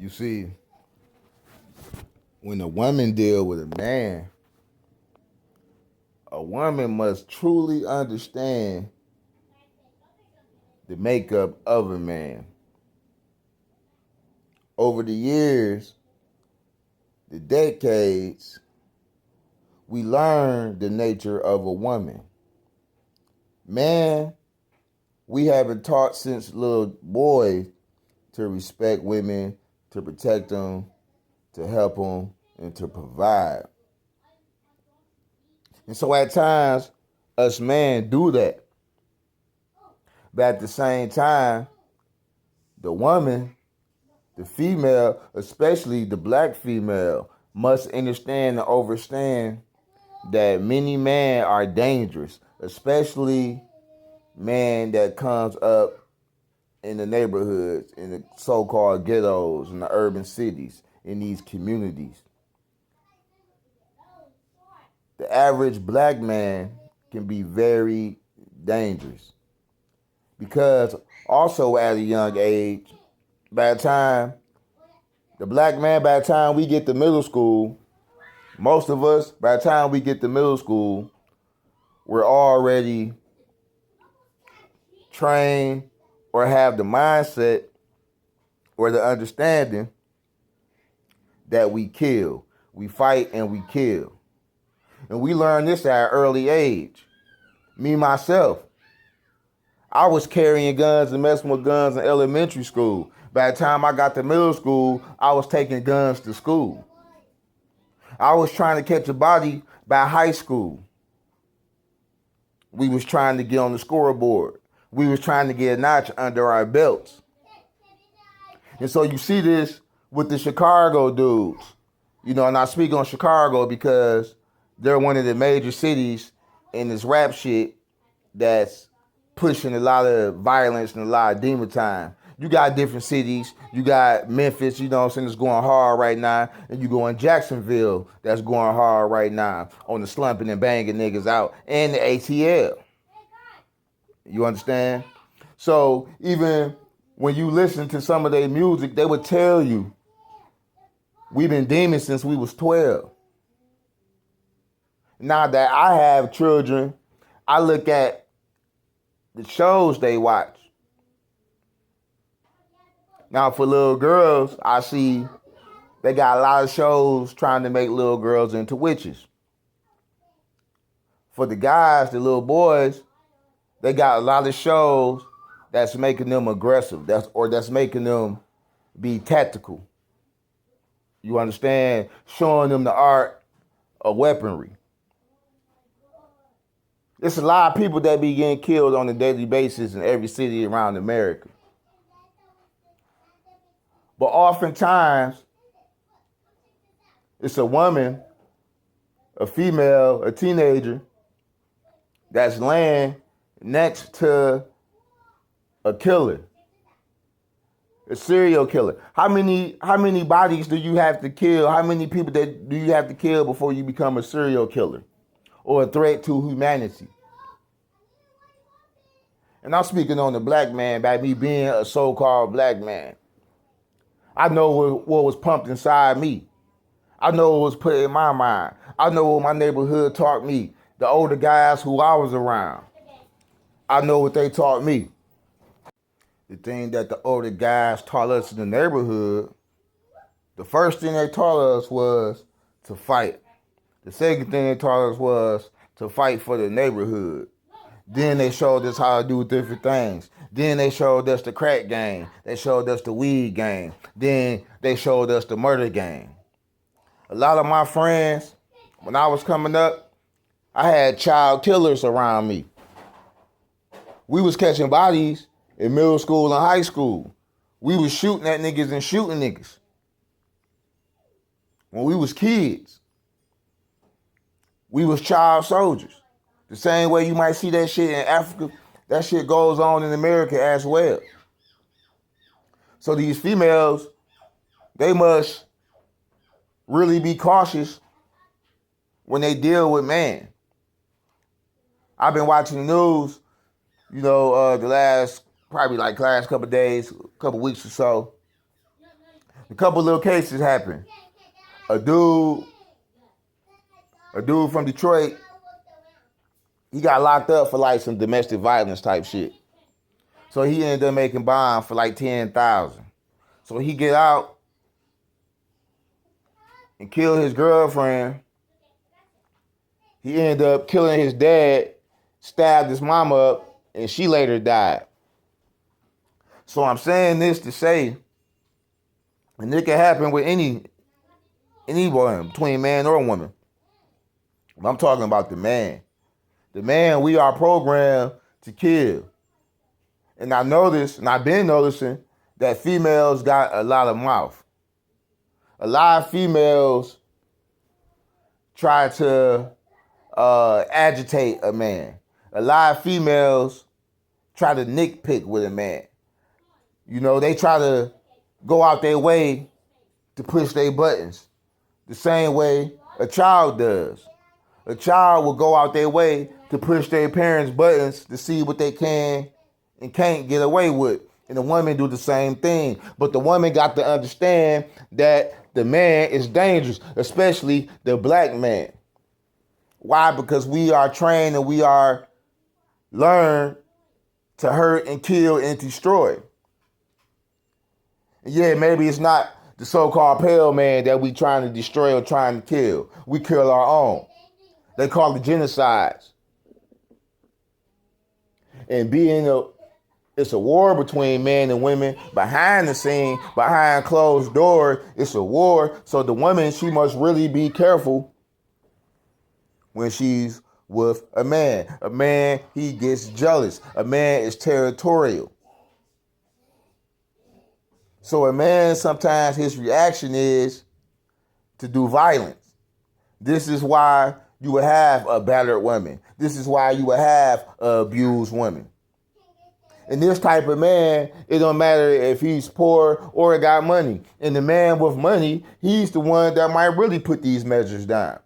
You see, when a woman deal with a woman must truly understand the makeup of a man. Over the years, the decades, we learn the nature of a woman. Man, we have been taught since little boys to respect women, to protect them, to help them, and to provide. And so at times, us men do that. But at the same time, the woman, the female, especially the black female, must understand and understand that many men are dangerous, especially man that comes up in the neighborhoods, in the so-called ghettos, in the urban cities, in these communities. The average black man can be very dangerous because also at a young age, by the time by the time we get to middle school, most of us, by the time we get to middle school, we're already trained or have the mindset or the understanding that we kill. We fight and we kill. And we learn this at an early age. Me, myself, I was carrying guns and messing with guns in elementary school. By the time I got to middle school, I was taking guns to school. I was trying to catch a body by high school. We was trying to get on the scoreboard. We was trying to get a notch under our belts. And so you see this with the Chicago dudes. You know, and I speak on Chicago because they're one of the major cities in this rap shit that's pushing a lot of violence and a lot of demon time. You got different cities. You got Memphis, you know what I'm saying, that's going hard right now. And you go in Jacksonville, that's going hard right now on the slumping and banging niggas out. And the ATL. You understand? So even when you listen to some of their music, they would tell you, we've been demons since we was 12. Now that I have children, I look at the shows they watch. Now for little girls, I see they got a lot of shows trying to make little girls into witches. For the guys, the little boys, they got a lot of shows that's making them aggressive, that's making them be tactical. You understand? Showing them the art of weaponry. There's a lot of people that be getting killed on a daily basis in every city around America. But oftentimes, it's a woman, a female, a teenager that's laying next to a killer, a serial killer. How many bodies do you have to kill? How many people do you have to kill before you become a serial killer or a threat to humanity? And I'm speaking on the black man by me being a so-called black man. I know what was pumped inside me. I know what was put in my mind. I know what my neighborhood taught me. The older guys who I was around, I know what they taught me. The thing that the older guys taught us in the neighborhood, the first thing they taught us was to fight. The second thing they taught us was to fight for the neighborhood. Then they showed us how to do different things. Then they showed us the crack game. They showed us the weed game. Then they showed us the murder game. A lot of my friends, when I was coming up, I had child killers around me. We was catching bodies in middle school and high school. We was shooting at niggas and shooting niggas. When we was kids, we was child soldiers. The same way you might see that shit in Africa, that shit goes on in America as well. So these females, they must really be cautious when they deal with man. I've been watching the news, the last couple days, couple weeks or so. A couple little cases happened. A dude from Detroit, he got locked up for like some domestic violence type shit. So he ended up making bond for like $10,000. So he get out and kill his girlfriend. He ended up killing his dad, stabbed his mama up, and she later died. So I'm saying this to say, and it can happen with anyone, between man or woman. I'm talking about the man. The man, we are programmed to kill. And I noticed, and I've been noticing, that females got a lot of mouth. A lot of females try to agitate a man. A lot of females try to nitpick with a man. You know, they try to go out their way to push their buttons the same way a child does. A child will go out their way to push their parents' buttons to see what they can and can't get away with. And the women do the same thing. But the woman got to understand that the man is dangerous, especially the black man. Why? Because we are trained and we are learned to hurt and kill and destroy. And yeah, maybe it's not the so-called pale man that we trying to destroy or trying to kill. We kill our own. They call it genocides. And it's a war between men and women. Behind the scene, behind closed doors, it's a war. So the woman, she must really be careful when she's with a man. A man, he gets jealous. A man is territorial. So a man, sometimes his reaction is to do violence. This is why you would have a battered woman. This is why you would have a abused woman. And this type of man, it don't matter if he's poor or got money. And the man with money, he's the one that might really put these measures down.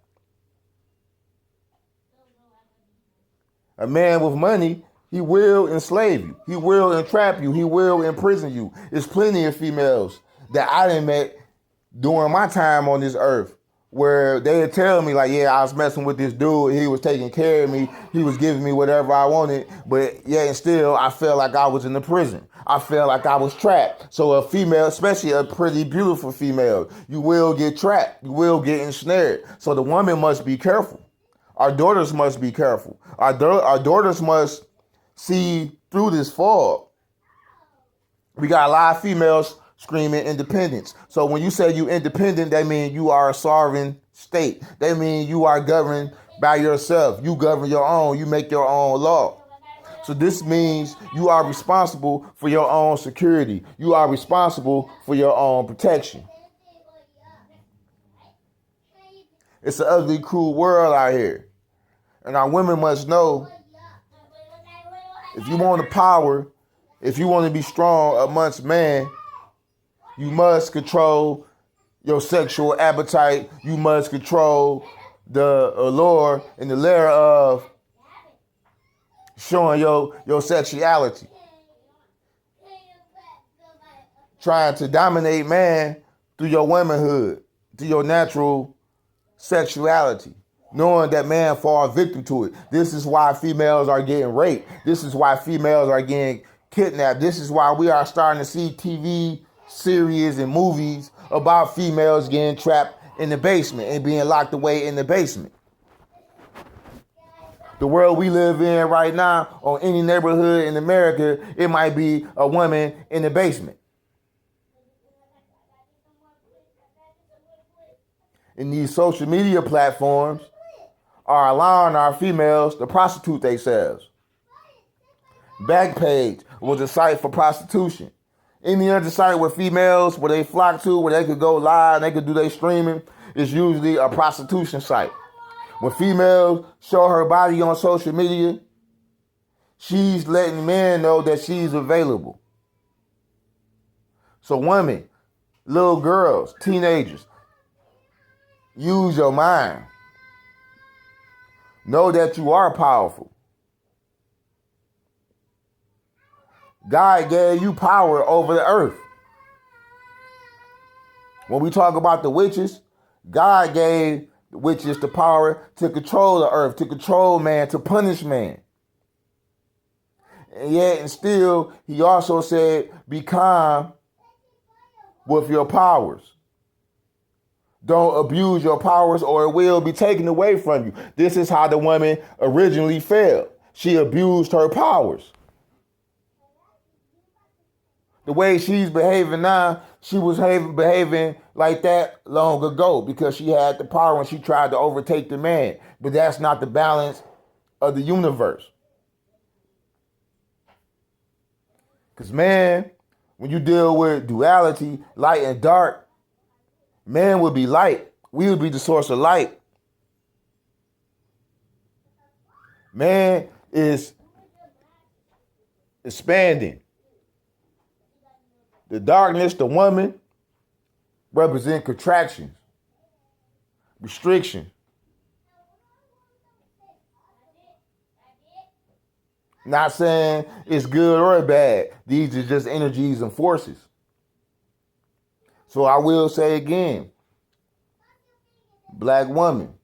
A man with money, he will enslave you. He will entrap you. He will imprison you. There's plenty of females that I done met during my time on this earth where they would tell me like, yeah, I was messing with this dude. He was taking care of me. He was giving me whatever I wanted. But yeah, and still, I felt like I was in the prison. I felt like I was trapped. So a female, especially a pretty beautiful female, you will get trapped. You will get ensnared. So the woman must be careful. Our daughters must be careful. Our daughters must see through this fog. We got a lot of females screaming independence. So when you say you independent, that means you are a sovereign state. That means you are governed by yourself. You govern your own. You make your own law. So this means you are responsible for your own security. You are responsible for your own protection. It's an ugly, cruel world out here. And our women must know, if you want the power, if you want to be strong amongst men, you must control your sexual appetite. You must control the allure and the layer of showing your sexuality. Trying to dominate man through your womanhood, through your natural sexuality. Knowing that man falls victim to it. This is why females are getting raped. This is why females are getting kidnapped. This is why we are starting to see TV series and movies about females getting trapped in the basement and being locked away in the basement. The world we live in right now, or any neighborhood in America, it might be a woman in the basement. And these social media platforms are allowing our females to prostitute themselves. Backpage was a site for prostitution. Any other site where females, where they flock to, where they could go live, they could do their streaming, is usually a prostitution site. When females show her body on social media, she's letting men know that she's available. So women, little girls, teenagers, use your mind. Know that you are powerful. God gave you power over the earth. When we talk about the witches, God gave the witches the power to control the earth, to control man, to punish man. And yet, and still, he also said, be calm with your powers. Don't abuse your powers or it will be taken away from you. This is how the woman originally fell. She abused her powers. The way she's behaving now, she was behaving like that long ago because she had the power and she tried to overtake the man. But that's not the balance of the universe. Because man, when you deal with duality, light and dark, man would be light. We would be the source of light. Man is expanding. The darkness, the woman, represent contractions, restriction. Not saying it's good or bad. These are just energies and forces. So I will say again, black woman,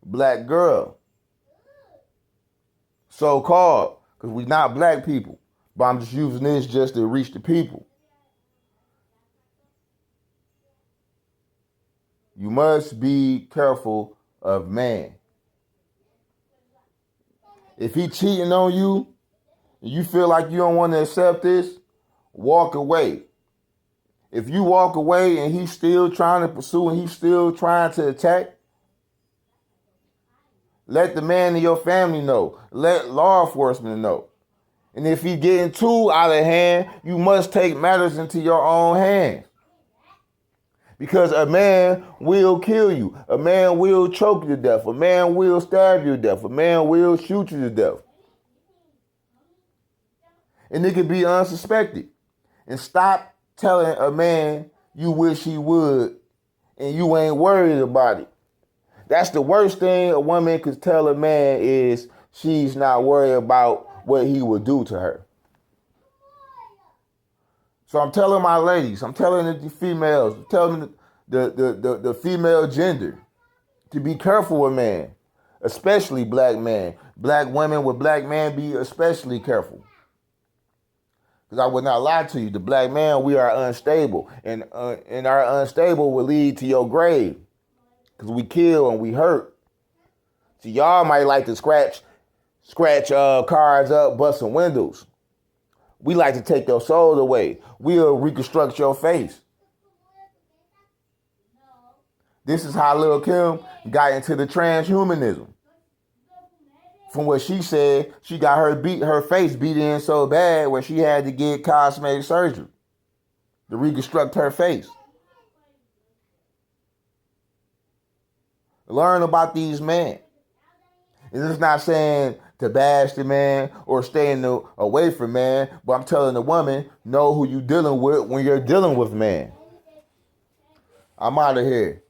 black girl, so-called, because we're not black people, but I'm just using this just to reach the people. You must be careful of man. If he cheating on you, and you feel like you don't want to accept this, walk away. If you walk away and he's still trying to pursue and he's still trying to attack, let the man in your family know. Let law enforcement know. And if he's getting too out of hand, you must take matters into your own hands. Because a man will kill you. A man will choke you to death. A man will stab you to death. A man will shoot you to death. And it can be unsuspected. And stop telling a man you wish he would and you ain't worried about it. That's the worst thing a woman could tell a man is she's not worried about what he would do to her. So I'm telling my ladies, I'm telling the females, I'm telling the female gender to be careful with man, especially black men. Black women with black men, be especially careful. Because I would not lie to you, the black man, we are unstable. And our unstable will lead to your grave. Because we kill and we hurt. So y'all might like to scratch cars up, bust some windows. We like to take your soul away. We'll reconstruct your face. This is how Lil' Kim got into the transhumanism. From what she said, she got her face beat in so bad where she had to get cosmetic surgery to reconstruct her face. Learn about these men. And it's not saying to bash the man or staying away from man, but I'm telling the woman, know who you dealing with when you're dealing with man. I'm out of here.